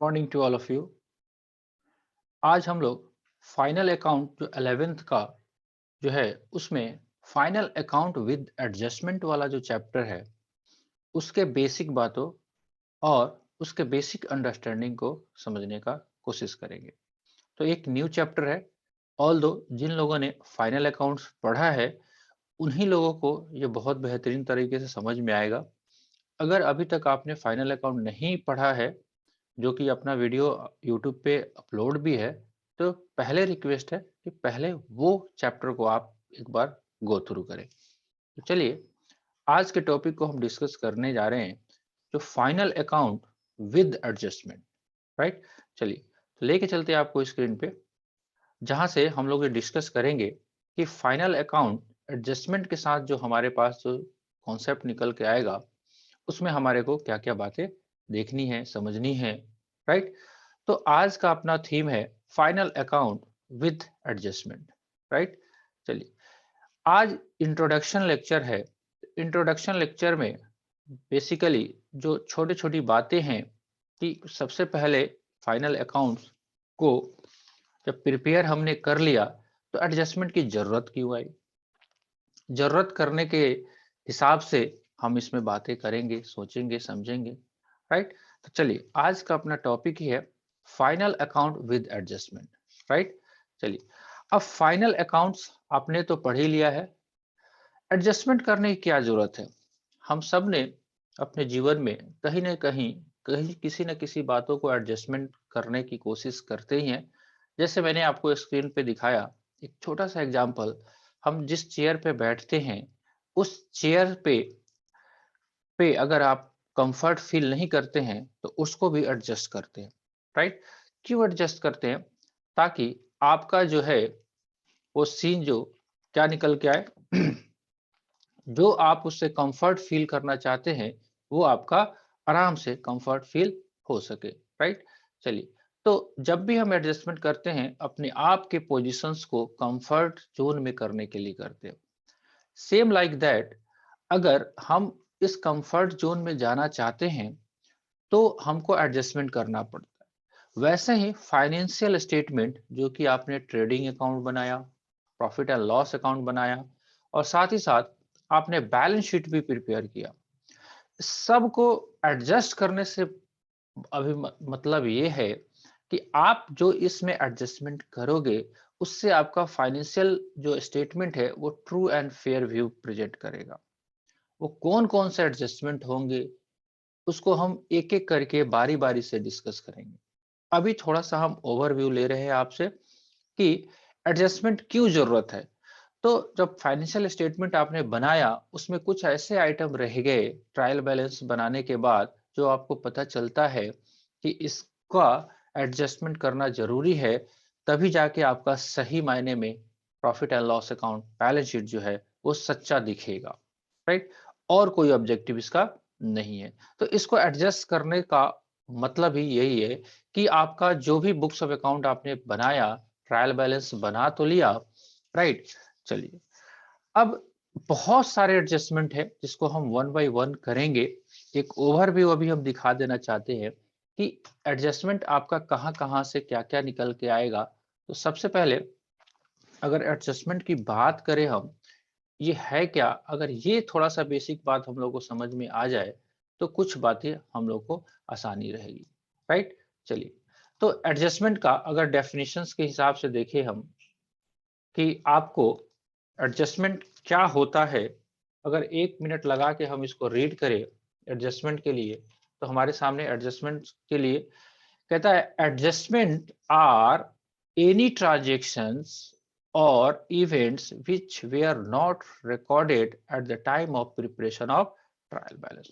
Morning to all of you. आज हम लोग फाइनल अकाउंट जो 11th का जो है उसमें फाइनल अकाउंट विद एडजस्टमेंट वाला जो चैप्टर है उसके बेसिक बातों और उसके बेसिक अंडरस्टैंडिंग को समझने का कोशिश करेंगे। तो एक न्यू चैप्टर है। ऑल दो जिन लोगों ने फाइनल अकाउंट्स पढ़ा है उन्हीं लोगों को ये बहुत बेहतरीन तरीके से समझ में आएगा। अगर अभी तक आपने फाइनल अकाउंट नहीं पढ़ा है, जो कि अपना वीडियो यूट्यूब पे अपलोड भी है, तो पहले रिक्वेस्ट है कि पहले वो चैप्टर को आप एक बार गो थ्रू करें। तो चलिए आज के टॉपिक को हम डिस्कस करने जा रहे हैं, जो final account with adjustment. Right, चलिए तो लेके चलते हैं आपको स्क्रीन पे, जहां से हम लोग ये डिस्कस करेंगे कि फाइनल अकाउंट एडजस्टमेंट के साथ जो हमारे पास जो कॉन्सेप्ट निकल के आएगा उसमें हमारे को क्या क्या बातें देखनी है, समझनी है। राइट, तो आज का अपना थीम है final account with adjustment. Right, चलिए आज इंट्रोडक्शन लेक्चर है। इंट्रोडक्शन लेक्चर में बेसिकली जो छोटी छोटी बातें हैं कि सबसे पहले फाइनल अकाउंट्स को जब प्रिपेयर हमने कर लिया तो एडजस्टमेंट की जरूरत क्यों आई, जरूरत करने के हिसाब से हम इसमें बातें करेंगे, सोचेंगे, समझेंगे। राइट, तो चलिए आज का अपना टॉपिक ही है final account with adjustment. Right, चलिए अब फाइनल अकाउंट्स आपने तो पढ़ ही लिया है, एडजस्टमेंट करने की क्या जरूरत है। हम सब ने अपने जीवन में कहीं ना कहीं कहीं किसी न किसी बातों को एडजस्टमेंट करने की कोशिश करते ही हैं। जैसे मैंने आपको स्क्रीन पे दिखाया एक छोटा सा एग्जांपल, हम जिस चेयर पे बैठते हैं उस चेयर पे अगर आप कंफर्ट फील नहीं करते हैं तो उसको भी एडजस्ट करते हैं। राइट, क्यों एडजस्ट करते हैं? ताकि आपका जो है वो सीन जो क्या निकल के आए जो आप उससे कंफर्ट फील करना चाहते हैं वो आपका आराम से कंफर्ट फील हो सके। राइट, चलिए तो जब भी हम एडजस्टमेंट करते हैं अपने आप के पोजीशंस को कंफर्ट जोन में करने के लिए करते हैं। सेम लाइक दैट, अगर हम इस कंफर्ट जोन में जाना चाहते हैं तो हमको एडजस्टमेंट करना पड़ता है। वैसे ही फाइनेंशियल स्टेटमेंट जो कि आपने ट्रेडिंग अकाउंट बनाया, प्रॉफिट एंड लॉस अकाउंट बनाया और साथ ही साथ आपने बैलेंस शीट भी प्रिपेयर किया, सबको एडजस्ट करने से अभी मतलब ये है कि आप जो इसमें एडजस्टमेंट करोगे उससे आपका फाइनेंशियल जो स्टेटमेंट है वो true and fair view present करेगा। वो कौन कौन से एडजस्टमेंट होंगे उसको हम एक एक करके बारी बारी से डिस्कस करेंगे। अभी थोड़ा सा हम ओवरव्यू ले रहे हैं आपसे कि एडजस्टमेंट क्यों जरूरत है। तो जब फाइनेंशियल स्टेटमेंट आपने बनाया उसमें कुछ ऐसे आइटम रह गए ट्रायल बैलेंस बनाने के बाद जो आपको पता चलता है कि इसका एडजस्टमेंट करना जरूरी है, तभी जाके आपका सही मायने में profit and loss account balance sheet जो है वो सच्चा दिखेगा। राइट, और कोई ऑब्जेक्टिव इसका नहीं है। तो इसको एडजस्ट करने का मतलब ही यही है कि आपका जो भी बुक्स ऑफ अकाउंट आपने बनाया, ट्रायल बैलेंस बना तो लिया। राइट, चलिए अब बहुत सारे एडजस्टमेंट है जिसको हम वन बाय वन करेंगे। एक ओवरव्यू अभी हम दिखा देना चाहते हैं कि एडजस्टमेंट आपका कहां कहां से क्या क्या निकल के आएगा। तो सबसे पहले अगर एडजस्टमेंट की बात करें हम, ये है क्या, अगर ये थोड़ा सा बेसिक बात हम लोग को समझ में आ जाए तो कुछ बातें हम लोग को आसानी रहेगी। राइट, चलिए तो एडजस्टमेंट का अगर डेफिनेशंस के हिसाब से देखें हम कि आपको एडजस्टमेंट क्या होता है, अगर एक मिनट लगा के हम इसको रीड करें एडजस्टमेंट के लिए, तो हमारे सामने एडजस्टमेंट के लिए कहता है एडजस्टमेंट आर एनी ट्रांजेक्शंस और events which were not recorded at the time of preparation of trial balance.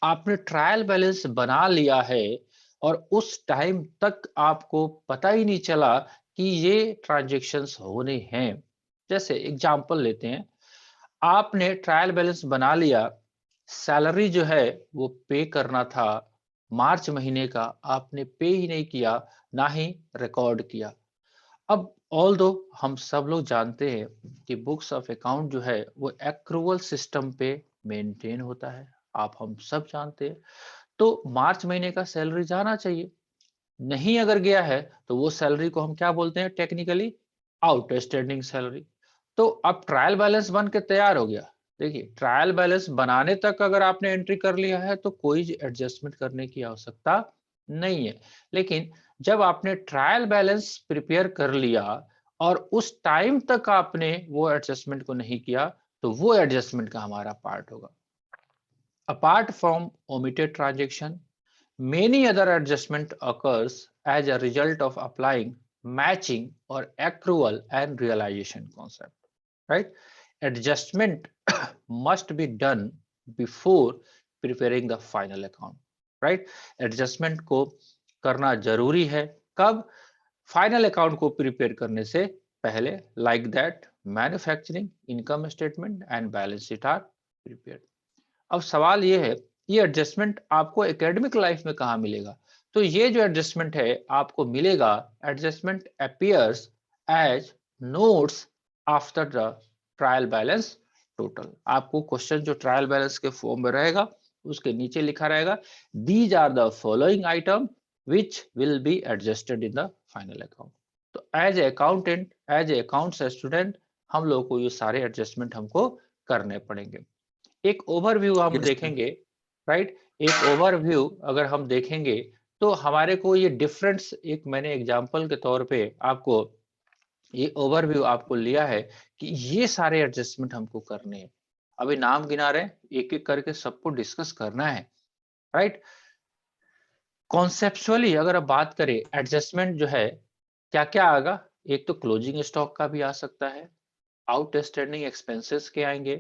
आपने ट्रायल बैलेंस बना लिया है और उस टाइम तक आपको पता ही नहीं चला कि ये ट्रांजेक्शन्स होने हैं। जैसे एग्जांपल लेते हैं, आपने ट्रायल बैलेंस बना लिया, सैलरी जो है वो पे करना था, मार्च महीने का आपने पे ही नहीं किया, ना ही रिकॉर्ड किया। अब ऑल दो हम सब लोग जानते हैं कि बुक्स ऑफ अकाउंट जो है वो एक्रूवल सिस्टम पे मेंटेन होता है, आप हम सब जानते हैं। तो मार्च महीने का सैलरी जाना चाहिए, नहीं अगर गया है तो वो सैलरी को हम क्या बोलते हैं टेक्निकली, आउटस्टैंडिंग सैलरी। तो अब ट्रायल बैलेंस बन के तैयार हो गया। देखिए ट्रायल बैलेंस बनाने तक अगर आपने एंट्री कर लिया है तो कोई एडजस्टमेंट करने की आवश्यकता नहीं है। लेकिन जब आपने ट्रायल बैलेंस प्रिपेयर कर लिया और उस टाइम तक आपने वो एडजस्टमेंट को नहीं किया, तो वो एडजस्टमेंट का हमारा पार्ट होगा। Apart from omitted transaction, many other adjustment occurs as a result of applying matching or accrual and realization concept, right? Adjustment must be done before preparing the final account, right? Adjustment को करना जरूरी है कब? Final account को prepare करने से पहले, like that manufacturing income statement and balance sheet are prepared. अब सवाल ये है, ये एडजस्टमेंट आपको एकेडमिक लाइफ में कहाँ मिलेगा? तो ये जो एडजस्टमेंट है आपको मिलेगा, adjustment appears as notes after the trial balance total. आपको क्वेश्चन जो ट्रायल बैलेंस के फॉर्म में रहेगा उसके नीचे लिखा रहेगा, these are the following item which will be adjusted in the final account. तो as a accountant, as a accounts student, हम लोग को ये सारे एडजस्टमेंट हमको करने पड़ेंगे। एक ओवरव्यू हम यस सर। देखेंगे, राइट? एक ओवरव्यू अगर हम देखेंगे तो हमारे को ये डिफरेंस, एक मैंने एग्जांपल के तौर पे आपको ये ओवरव्यू आपको लिया है कि ये सारे एडजस्टमेंट हमको करने हैं। अभी नाम गिना रहे हैं, एक एक करके सबको डिस्कस करना है, राइट? कॉन्सेप्चुअली अगर आप बात करें, एडजस्टमेंट जो है क्या क्या आएगा? एक तो क्लोजिंग स्टॉक का भी आ सकता है, आउटस्टैंडिंग एक्सपेंसेस के आएंगे,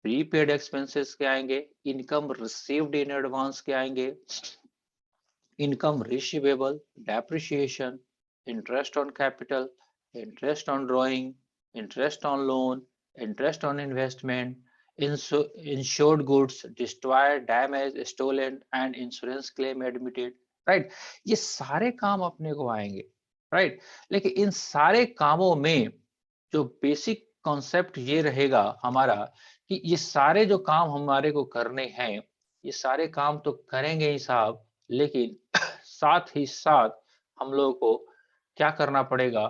प्रीपेड एक्सपेंसेस के आएंगे, इनकम रिसीव्ड इन एडवांस के आएंगे, income receivable, depreciation, interest on capital, interest on drawing, interest on loan, interest on investment, insured goods, destroyed, damage, stolen and insurance claim admitted, right? ये सारे काम अपने को आएंगे, राइट? लेकिन इन सारे कामों में जो बेसिक कॉन्सेप्ट ये रहेगा हमारा कि ये सारे जो काम हमारे को करने हैं, ये सारे काम तो करेंगे ही साहब, लेकिन साथ ही साथ हम लोगों को क्या करना पड़ेगा?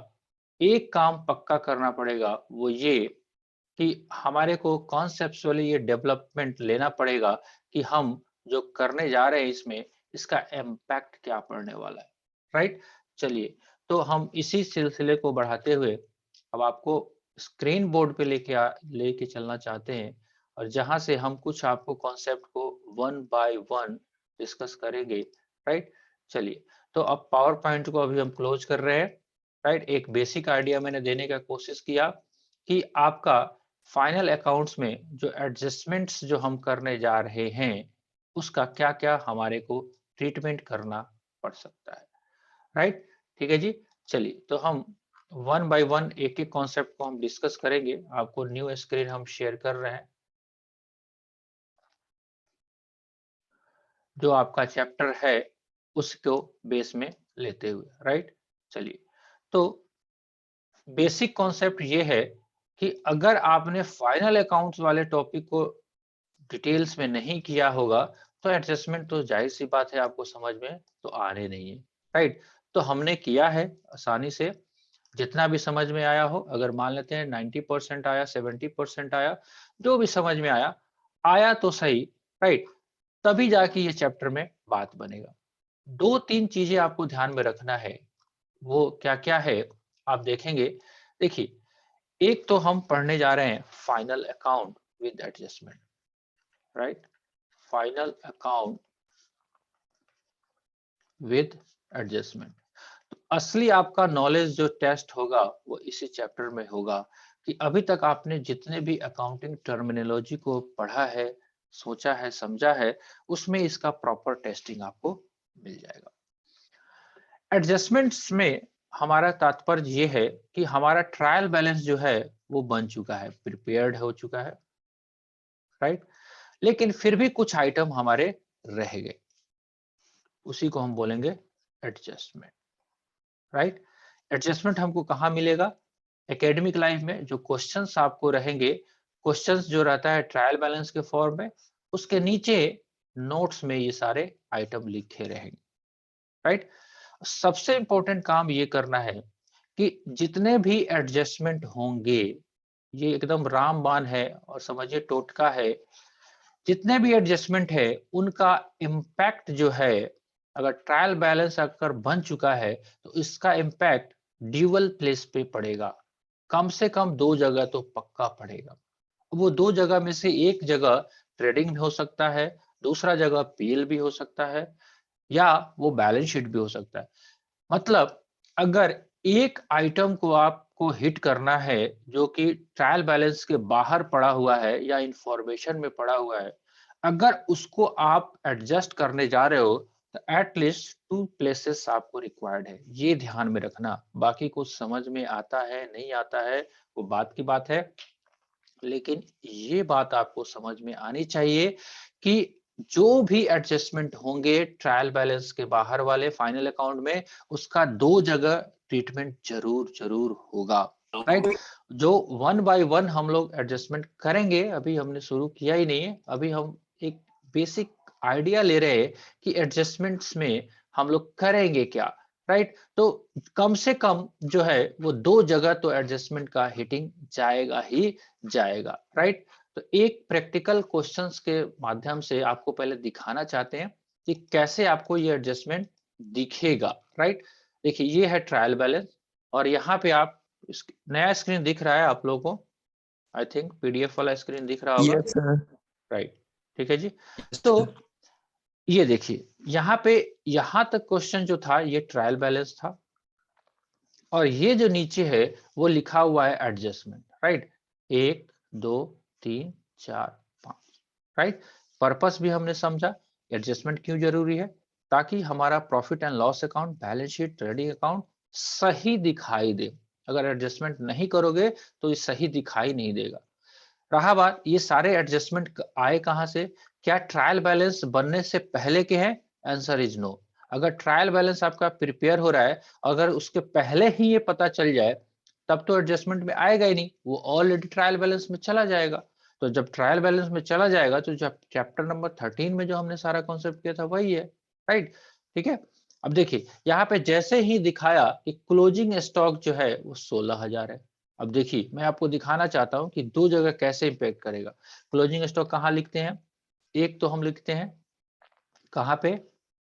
एक काम पक्का करना पड़ेगा, वो ये कि हमारे को कॉन्सेप्चुअली ये डेवलपमेंट लेना पड़ेगा कि हम जो करने जा रहे हैं इसमें, इसका इम्पैक्ट क्या पड़ने वाला है, राइट? चलिए, तो हम इसी सिलसिले को बढ़ाते हुए अब आपको स्क्रीन बोर्ड पे लेके चलना चाहते हैं, और जहां से हम कुछ आपको कॉन्सेप्ट को वन बाय वन डिस्कस करेंगे, राइट? चलिए, तो अब पावर पॉइंट को अभी हम क्लोज कर रहे हैं, राइट? एक बेसिक आइडिया मैंने देने का कोशिश किया कि आपका फाइनल अकाउंट्स में जो एडजस्टमेंट्स जो हम करने जा रहे हैं, उसका क्या-क्या हमारे को ट्रीटमेंट करना पड़ सकता है, राइट? ठीक है जी। चलिए, तो हम वन बाय वन एक-एक कॉन्सेप्ट को हम डिस्कस करेंगे। आपको न्यू स्क्रीन हम शेयर कर रहे हैं। जो आपका चैप्टर है उसको बेस में लेते हुए, राइट? चलिए, तो बेसिक कॉन्सेप्ट ये है कि अगर आपने फाइनल अकाउंट्स वाले टॉपिक को डिटेल्स में नहीं किया होगा, तो एडजस्टमेंट तो जाहिर सी बात है आपको समझ में तो आने नहीं है, राइट? तो हमने किया है आसानी से, जितना भी समझ में आया हो, अगर मान लेते हैं 90% आया, 70% आया, जो भी समझ में आया, आया तो सही, राइट? तभी जाके ये चैप्टर में बात बनेगा। 2-3 चीजें आपको ध्यान में रखना है, वो क्या-क्या है आप देखेंगे। देखिए, एक तो हम पढ़ने जा रहे हैं final account with adjustment, right? Final account with adjustment. तो असली आपका नॉलेज जो टेस्ट होगा वो इसी चैप्टर में होगा कि अभी तक आपने जितने भी अकाउंटिंग टर्मिनोलॉजी को पढ़ा है, सोचा है, समझा है, उसमें इसका प्रॉपर टेस्टिंग आपको मिल जाएगा। एडजस्टमेंट्स में हमारा तात्पर्य ये है कि हमारा ट्रायल बैलेंस जो है वो बन चुका है, प्रिपेयर्ड हो चुका है, राइट? लेकिन फिर भी कुछ आइटम हमारे रह गए, उसी को हम बोलेंगे एडजस्टमेंट, राइट? एडजस्टमेंट हमको कहाँ मिलेगा? एकेडमिक लाइफ में जो क्वेश्चंस आपको रहेंगे, क्वेश्चंस जो रहता है ट्रायल बैलेंस के फॉर्म में, उसके नीचे नोट्स में ये सारे आइटम लिखे रहेंगे, राइट? सबसे इंपॉर्टेंट काम ये करना है कि जितने भी एडजस्टमेंट होंगे, ये एकदम रामबाण है और समझिए टोटका है। जितने भी एडजस्टमेंट है उनका इम्पैक्ट जो है, अगर ट्रायल बैलेंस अगर बन चुका है तो इसका इम्पैक्ट ड्यूअल प्लेस पे पड़ेगा। कम से कम दो जगह तो पक्का पड़ेगा। वो दो जगह में से एक जगह ट्रेडिंग भी हो सकता है, दूसरा जगह पीएल भी हो सकता है, या वो बैलेंस शीट भी हो सकता है। मतलब अगर एक आइटम को आपको हिट करना है जो कि ट्रायल बैलेंस के बाहर पड़ा हुआ है या इंफॉर्मेशन में पड़ा हुआ है, अगर उसको आप एडजस्ट करने जा रहे हो तो एटलीस्ट टू प्लेसेस आपको रिक्वायर्ड है। ये ध्यान में रखना। बाकी कुछ समझ में आता है नहीं आता है वो बात की बात है, लेकिन ये बात आपको समझ में आनी चाहिए कि जो भी एडजस्टमेंट होंगे ट्रायल बैलेंस के बाहर वाले फाइनल अकाउंट में, उसका दो जगह ट्रीटमेंट जरूर जरूर होगा। राइट। जो वन बाय वन हम लोग एडजस्टमेंट करेंगे, अभी हमने शुरू किया ही नहीं है। अभी हम एक बेसिक आइडिया ले रहे हैं कि एडजस्टमेंट्स में हम लोग करेंगे क्या। राइट। तो कम से कम जो है वो दो जगह तो एडजस्टमेंट का हिटिंग जाएगा ही जाएगा। राइट। तो एक प्रैक्टिकल क्वेश्चंस के माध्यम से आपको पहले दिखाना चाहते हैं कि कैसे आपको ये एडजस्टमेंट दिखेगा। राइट। देखिए ये है ट्रायल बैलेंस, और यहाँ पे आप नया स्क्रीन दिख रहा है आप लोगों को, आई थिंक पीडीएफ वाला स्क्रीन दिख रहा होगा। Yes sir. राइट। ठीक है जी। तो ये देखिए यहाँ पे, यहाँ तक क्वेश्चन जो था ये ट्रायल बैलेंस था, और ये जो नीचे है वो लिखा हुआ है एडजस्टमेंट। राइट। एक, दो, तीन, चार, पांच। राइट। पर्पस भी हमने समझा एडजस्टमेंट क्यों जरूरी है, ताकि हमारा profit and loss account, balance sheet, trading account सही दिखाई दे। अगर एडजस्टमेंट नहीं करोगे तो ये सही दिखाई नहीं देगा। रहा बात ये सारे एडजस्टमेंट आए कहां से, क्या ट्रायल बैलेंस बनने से पहले के हैं? Answer is no. अगर ट्रायल बैलेंस आपका प्रिपेयर हो रहा है, अगर उसके पहले ही ये पता चल जाए, तब तो एडजस्टमेंट में आएगा ही नहीं, वो ऑलरेडी ट्रायल बैलेंस में चला जाएगा। तो जब ट्रायल बैलेंस में चला जाएगा तो जब चैप्टर नंबर 13 में जो हमने सारा कॉन्सेप्ट किया था वही है। राइट। ठीक है। अब देखिए यहाँ पे जैसे ही दिखाया कि क्लोजिंग स्टॉक जो है वो 16,000 है। अब देखिए मैं आपको दिखाना चाहता हूं कि दो जगह कैसे इंपैक्ट करेगा। क्लोजिंग स्टॉक कहाँ लिखते हैं? एक तो हम लिखते हैं कहाँ पे,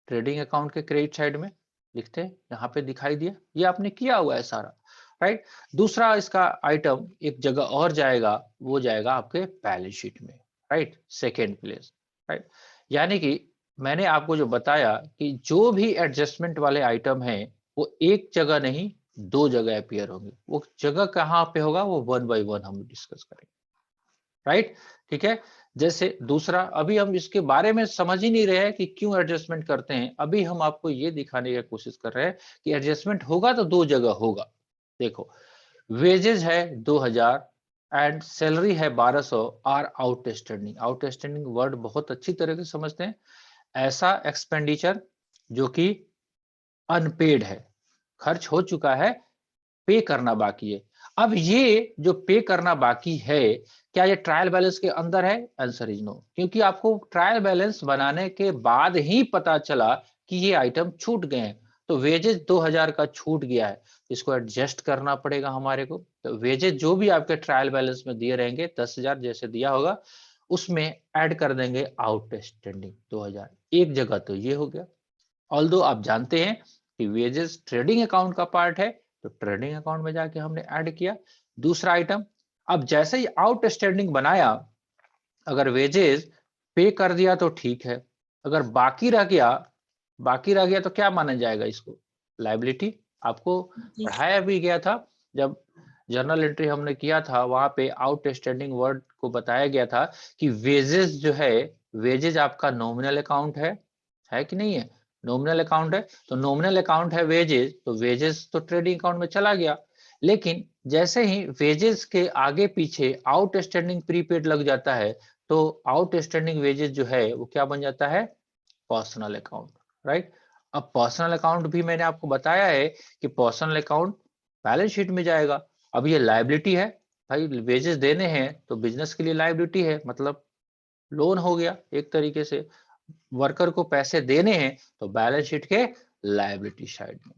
ट्रेडिंग अकाउंट के क्रेडिट साइड में लिखते हैं, यहाँ पे दिखाई दिया, ये आपने किया हुआ है सारा। राइट। दूसरा इसका आइटम एक जगह और जाएगा, वो जाएगा आपके बैलेंस शीट में। राइट। Second place. राइट। यानी कि मैंने आपको जो बताया कि जो भी एडजस्टमेंट वाले आइटम हैं वो एक जगह नहीं दो जगह अपीयर होंगे। वो जगह कहाँ पे होगा वो वन बाय वन हम डिस्कस करेंगे। राइट। ठीक है। जैसे दूसरा, अभी हम इसके बारे में समझ ही नहीं रहे हैं कि क्यों एडजस्टमेंट करते हैं, अभी हम आपको ये दिखाने की कोशिश कर रहे हैं कि एडजस्टमेंट होगा तो दो जगह होगा। देखो वेजेस है 2000 एंड सैलरी है 1200 आर आउटस्टैंडिंग। आउटस्टैंडिंग वर्ड बहुत अच्छी तरह से समझते हैं, ऐसा एक्सपेंडिचर जो कि अनपेड है, खर्च हो चुका है, पे करना बाकी है। अब ये जो पे करना बाकी है, क्या ये ट्रायल बैलेंस के अंदर है? आंसर इज नो, क्योंकि आपको ट्रायल बैलेंस बनाने के बाद ही पता चला कि ये आइटम छूट गए हैं। तो वेजेस 2000 का छूट गया है, इसको एडजस्ट करना पड़ेगा हमारे को। तो वेजेस जो भी आपके ट्रायल बैलेंस में दिए रहेंगे 10,000 जैसे दिया होगा, उसमें ऐड कर देंगे आउटस्टैंडिंग 2000। एक जगह तो ये हो गया। ऑल्दो आप जानते हैं कि वेजेस ट्रेडिंग अकाउंट का पार्ट है, तो ट्रेडिंग अकाउंट में जाके हमने ऐड किया दूसरा आइटम। अब जैसे ही आउटस्टैंडिंग बनाया, अगर वेजेस पे कर दिया तो ठीक है, अगर बाकी रह गया तो क्या माना जाएगा इसको? लायबिलिटी। आपको जी। पढ़ाया भी गया था, जब जर्नल एंट्री हमने किया था वहां पे आउटस्टैंडिंग वर्ड को बताया गया था कि वेजेस जो है, वेजेस आपका नॉमिनल अकाउंट है कि नहीं है? नॉमिनल अकाउंट है, तो नॉमिनल अकाउंट है वेजेस, तो वेजेस तो ट्रेडिंग अकाउंट में चला गया। लेकिन जैसे ही वेजेस के आगे पीछे आउटस्टैंडिंग प्रीपेड लग जाता है, तो आउटस्टैंडिंग वेजेस जो है वो क्या बन जाता है? Personal account. राइट। अब पर्सनल अकाउंट भी मैंने आपको बताया है कि पर्सनल अकाउंट बैलेंस शीट में जाएगा। अब ये लायबिलिटी है, भाई वेजेस देने हैं तो बिजनेस के लिए लायबिलिटी है, मतलब लोन हो गया एक तरीके से। वर्कर को पैसे देने हैं तो बैलेंस शीट के लायबिलिटी साइड में,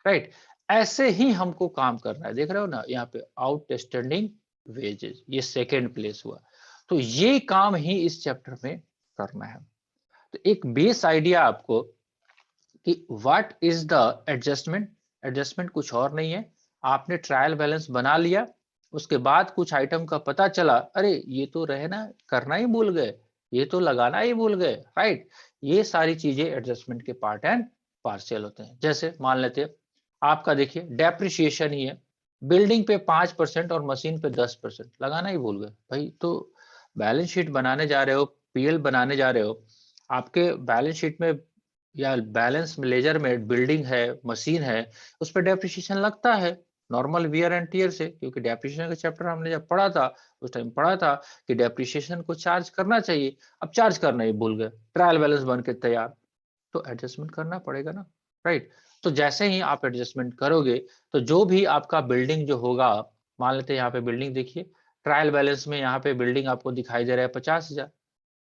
राइट। ऐसे ही हमको काम करना है, देख रहे हो ना यहाँ पे आउटस्टैंडिंग वेजेस, ये सेकेंड प्लेस हुआ। तो ये काम ही इस चैप्टर में करना है। तो एक बेस आइडिया आपको कि what is the adjustment. Adjustment कुछ और नहीं है, आपने ट्रायल बैलेंस बना लिया, उसके बाद कुछ आइटम का पता चला, अरे ये तो रहना करना ही भूल गए, ये तो लगाना ही भूल गए, राइट। ये सारी चीजें एडजस्टमेंट के पार्ट एंड पार्शियल होते हैं। जैसे मान लेते हैं आपका, देखिए डेप्रिसिएशन ही है, बिल्डिंग पे 5% और मशीन पे 10% लगाना ही भूल गए भाई। तो बैलेंस शीट बनाने जा रहे हो, पीएल बनाने जा रहे हो, आपके बैलेंस शीट में या बैलेंस लेजर में बिल्डिंग है, मशीन है, उस पर डेप्रिसिएशन लगता है नॉर्मल वियर एंड टियर से, क्योंकि डेप्रिसिएशन का चैप्टर हमने जब पढ़ा था उस टाइम पढ़ा था कि डेप्रिसिएशन को चार्ज करना चाहिए। अब चार्ज करना ही भूल गए, ट्रायल बैलेंस बन के तैयार, तो एडजस्टमेंट करना पड़ेगा ना, राइट। तो जैसे ही आप एडजस्टमेंट करोगे तो जो भी आपका बिल्डिंग जो होगा, मान लेते हैं यहाँ पे बिल्डिंग देखिए, ट्रायल बैलेंस में यहाँ पे बिल्डिंग आपको दिखाई दे रहा है 50,000,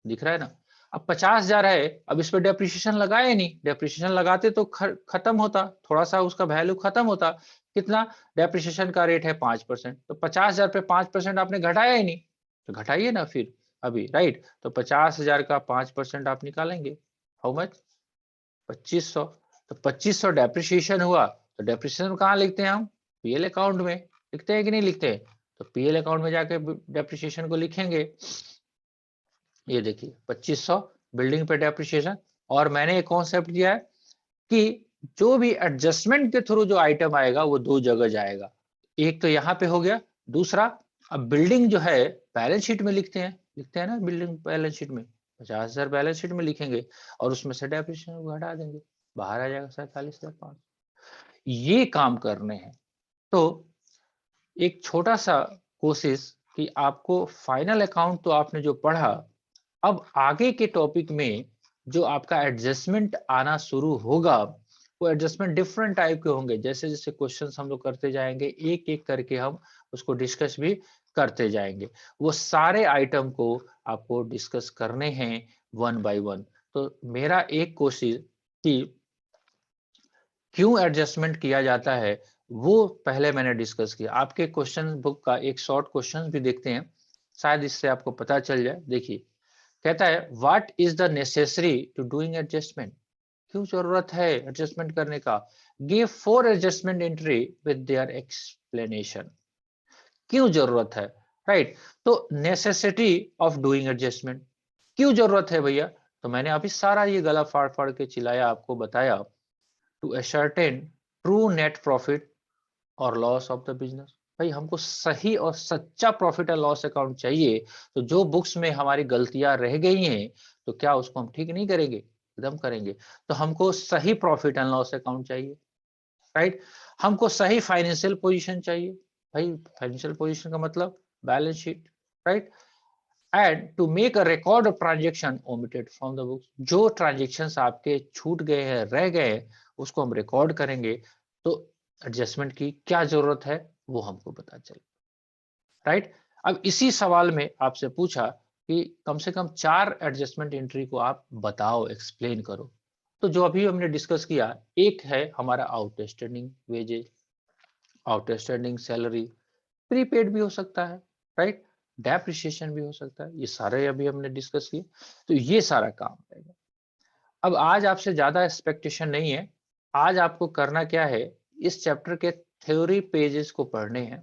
दिख रहा है ना। अब 50,000 है, अब इस पे डेप्रिसिएशन लगाए नहीं, डेप्रिसिएशन लगाते तो खत्म होता, थोड़ा सा उसका वैल्यू खत्म होता। कितना डेप्रिसिएशन का रेट है 5%, तो 50,000 पे 5% आपने घटाया ही नहीं, तो घटाइए ना फिर अभी, राइट। तो 50,000 का 5% आप निकालेंगे, हाउ मच, 2500। तो 2500 डेप्रिसिएशन हुआ, तो डेप्रिसिएशन कहाँ लिखते हैं हम, पीएल अकाउंट में लिखते हैं कि नहीं लिखते हैं। तो पीएल अकाउंट में जाके डेप्रिसिएशन को लिखेंगे, ये देखिए 2500 बिल्डिंग पे डेप्रिसिएशन। और मैंने एक कॉन्सेप्ट दिया है कि जो भी एडजस्टमेंट के थ्रू जो आइटम आएगा वो दो जगह जाएगा, एक तो यहाँ पे हो गया, दूसरा अब बिल्डिंग जो है बैलेंस शीट में लिखते हैं ना, बिल्डिंग बैलेंस शीट में 50,000 बैलेंस शीट में लिखेंगे और उसमें से डेप्रिसिएशन को हटा देंगे, बाहर आ जाएगा 47,500। ये काम करने हैं। तो एक छोटा सा कोशिश कि आपको फाइनल अकाउंट तो आपने जो पढ़ा, अब आगे के टॉपिक में जो आपका एडजस्टमेंट आना शुरू होगा, वो एडजस्टमेंट डिफरेंट टाइप के होंगे। जैसे जैसे क्वेश्चंस हम लोग करते जाएंगे, एक एक करके हम उसको डिस्कस भी करते जाएंगे। वो सारे आइटम को आपको डिस्कस करने हैं वन बाय वन। तो मेरा एक कोशिश कि क्यों एडजस्टमेंट किया जाता है वो पहले मैंने डिस्कस किया। आपके क्वेश्चन बुक का एक शॉर्ट क्वेश्चन भी देखते हैं, शायद इससे आपको पता चल जाए। देखिए कहता है what is the necessary to doing adjustment, क्यों जरूरत है एडजस्टमेंट करने का। Give 4 adjustment entry with their explanation, क्यों जरूरत है, राइट। तो नेसेसिटी ऑफ डूइंग एडजस्टमेंट, क्यों जरूरत है भैया। तो मैंने अभी सारा ये गला फाड़ फाड़ के चिल्लाया, आपको बताया to ascertain true net profit और लॉस ऑफ द बिजनेस। भाई हमको सही और सच्चा प्रॉफिट एंड लॉस अकाउंट चाहिए। तो जो बुक्स में हमारी गलतियां रह गई हैं तो क्या उसको हम ठीक नहीं करेंगे, एकदम करेंगे। तो हमको सही प्रॉफिट एंड लॉस अकाउंट चाहिए, राइट। हमको सही फाइनेंशियल पोजीशन चाहिए, भाई फाइनेंशियल पोजीशन का मतलब balance sheet, right. And to make a record of transaction omitted from the books, जो ट्रांजेक्शंस आपके छूट गए हैं, रह गए हैं, उसको हम रिकॉर्ड करेंगे। तो एडजस्टमेंट की क्या जरूरत है वो हमको पता चले, राइट। अब इसी सवाल में आपसे पूछा कि कम से कम 4 एडजस्टमेंट एंट्री को आप बताओ, एक्सप्लेन करो। तो जो अभी हमने डिस्कस किया, एक है हमारा outstanding wages, outstanding salary, prepaid भी हो सकता है, राइट, डेप्रिसिएशन भी हो सकता है, ये सारे अभी हमने डिस्कस किए। तो ये सारा काम रहेगा। अब आज आपसे ज्यादा एक्सपेक्टेशन नहीं है, आज आपको करना क्या है, इस चैप्टर के थ्योरी पेजेस को पढ़ने हैं,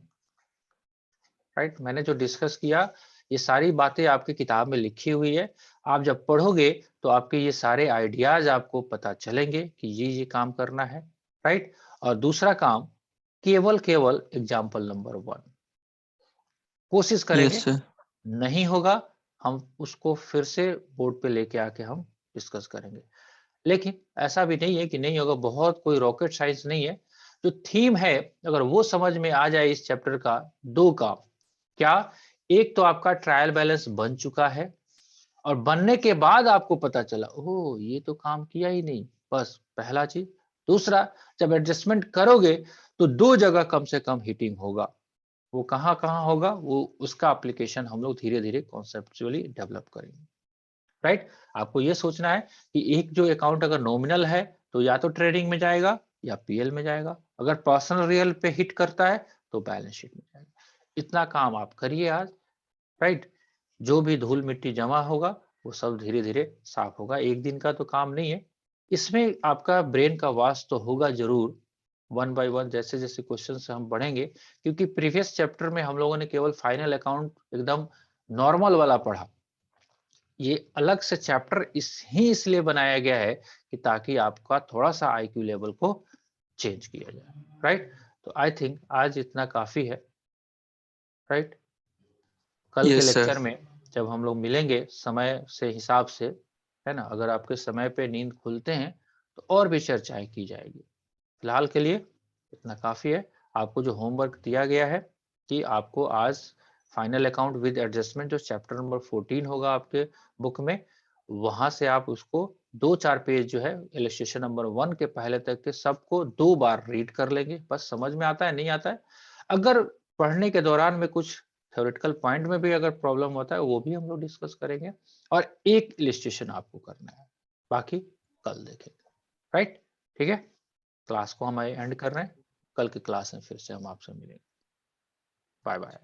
राइट। मैंने जो डिस्कस किया ये सारी बातें आपकी किताब में लिखी हुई है, आप जब पढ़ोगे तो आपके ये सारे आइडियाज आपको पता चलेंगे कि ये काम करना है, राइट। और दूसरा काम, केवल केवल एग्जाम्पल नंबर 1 कोशिश यस करेंगे, सर। नहीं होगा हम उसको फिर से बोर्ड पे लेके आके हम डिस्कस करेंगे। लेकिन ऐसा भी नहीं है कि नहीं होगा, बहुत कोई रॉकेट साइंस नहीं है। जो थीम है अगर वो समझ में आ जाए इस चैप्टर का, 2 काम क्या, एक तो आपका ट्रायल बैलेंस बन चुका है और बनने के बाद आपको पता चला ओह ये तो काम किया ही नहीं, बस पहला चीज। दूसरा, जब एडजस्टमेंट करोगे तो 2 जगह कम से कम हिटिंग होगा, वो कहाँ कहाँ होगा, वो उसका एप्लीकेशन हम लोग धीरे धीरे कॉन्सेप्चुअली डेवलप करेंगे, राइट। आपको ये सोचना है कि एक जो अकाउंट अगर नॉमिनल है तो या तो ट्रेडिंग में जाएगा या पीएल में जाएगा। अगर पर्सनल रियल पे हिट करता है तो बैलेंस शीट में जाएगा। इतना काम आप करिए आज, राइट। जो भी धूल मिट्टी जमा होगा वो सब धीरे धीरे साफ होगा, एक दिन का तो काम नहीं है। इसमें आपका ब्रेन का वाश तो होगा जरूर, वन बाय वन जैसे जैसे क्वेश्चन से हम बढ़ेंगे, क्योंकि प्रीवियस चैप्टर में हम लोगों ने केवल फाइनल अकाउंट एकदम नॉर्मल वाला पढ़ा। ये अलग से चैप्टर इसलिए बनाया गया है कि ताकि आपका थोड़ा सा आईक्यू लेवल को चेंज किया जाए, राइट। तो आई थिंक आज इतना काफी है, राइट। कल के यस सर। लेक्चर में जब हम लोग मिलेंगे समय से हिसाब से, है ना, अगर आपके समय पे नींद खुलते हैं तो और भी चर्चाएं की जाएगी। फिलहाल के लिए इतना काफी है। आपको जो होमवर्क दिया गया है कि आपको आज फाइनल अकाउंट विद एडजस्टमेंट जो चैप्टर नंबर 14 होगा आपके बुक में, वहां से आप उसको 2-4 पेज जो है इलस्ट्रेशन नंबर 1 के पहले तक के सबको 2 बार रीड कर लेंगे। बस समझ में आता है नहीं आता है, अगर पढ़ने के दौरान में कुछ थ्योरेटिकल पॉइंट में भी अगर प्रॉब्लम होता है वो भी हम लोग डिस्कस करेंगे, और एक इलस्ट्रेशन आपको करना है, बाकी कल देखेंगे, राइट। ठीक है, क्लास को हम एंड कर रहे हैं। कल की क्लास में फिर से हम आपसे मिलेंगे। Bye bye.